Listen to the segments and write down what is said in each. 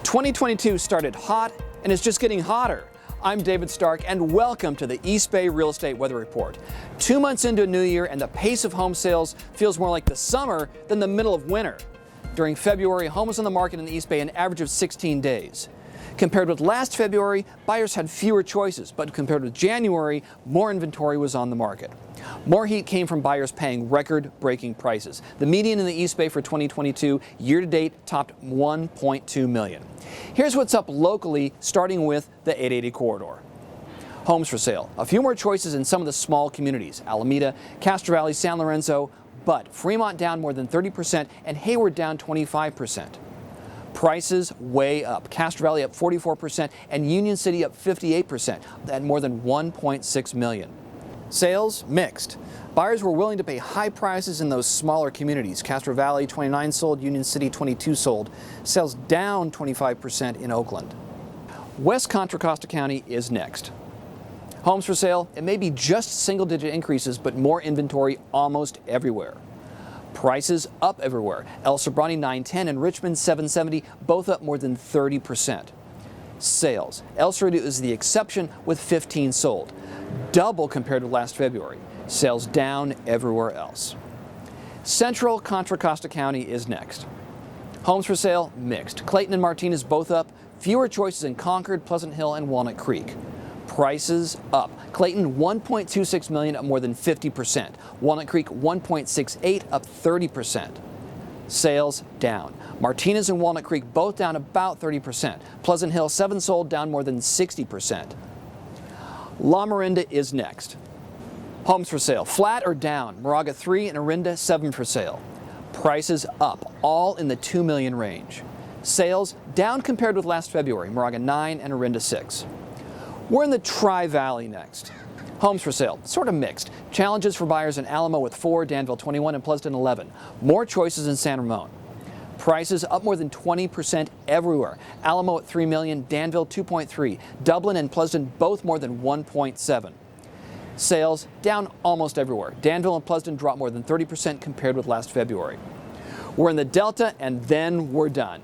2022 started hot and is just getting hotter. I'm David Stark and welcome to the East Bay Real Estate Weather Report. 2 months into a new year and the pace of home sales feels more like the summer than the middle of winter. During February, homes on the market in the East Bay an average of 16 days. Compared with last February, buyers had fewer choices, but compared with January, more inventory was on the market. More heat came from buyers paying record-breaking prices. The median in the East Bay for 2022 year-to-date topped $1.2 million. Here's what's up locally, starting with the 880 corridor. Homes for sale. A few more choices in some of the small communities, Alameda, Castro Valley, San Lorenzo, but Fremont down more than 30% and Hayward down 25%. Prices way up. Castro Valley up 44% and Union City up 58% at more than $1.6 million. Sales mixed. Buyers were willing to pay high prices in those smaller communities. Castro Valley 29 sold, Union City 22 sold. Sales down 25% in Oakland. West Contra Costa County is next. Homes for sale, it may be just single-digit increases, but more inventory almost everywhere. Prices up everywhere. El Sobrante 910 and Richmond 770, both up more than 30%. Sales. El Cerrito is the exception with 15 sold, double compared to last February. Sales down everywhere else. Central Contra Costa County is next. Homes for sale mixed. Clayton and Martinez both up, fewer choices in Concord, Pleasant Hill, and Walnut Creek. Prices up. Clayton $1.26 million, up more than 50%. Walnut Creek $1.68, up 30%. Sales down. Martinez and Walnut Creek both down about 30%. Pleasant Hill 7 sold, down more than 60%. LAMORINDA is next. Homes for sale flat or down. Moraga 3 and Orinda 7 for sale. Prices up, all in the $2 million range. Sales down compared with last February. Moraga 9 and Orinda 6. We're in the Tri-Valley next. Homes for sale, sort of mixed. Challenges for buyers in Alamo with 4, Danville 21, and Pleasanton 11. More choices in San Ramon. Prices up more than 20% everywhere. Alamo at $3 million, Danville 2.3. Dublin and Pleasanton both more than 1.7. Sales down almost everywhere. Danville and Pleasanton dropped more than 30% compared with last February. We're in the Delta and then we're done.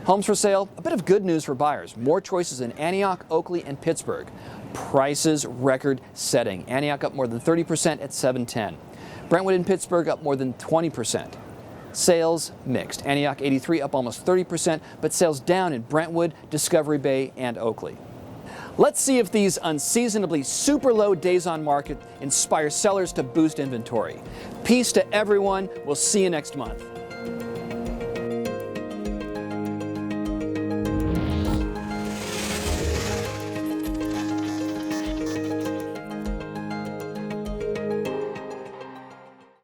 Homes for sale, a bit of good news for buyers. More choices in Antioch, Oakley, and Pittsburgh. Prices record setting. Antioch up more than 30% at $710. Brentwood and Pittsburgh up more than 20%. Sales mixed. Antioch 83 up almost 30%, but sales down in Brentwood, Discovery Bay, and Oakley. Let's see if these unseasonably super low days on market inspire sellers to boost inventory. Peace to everyone. We'll see you next month.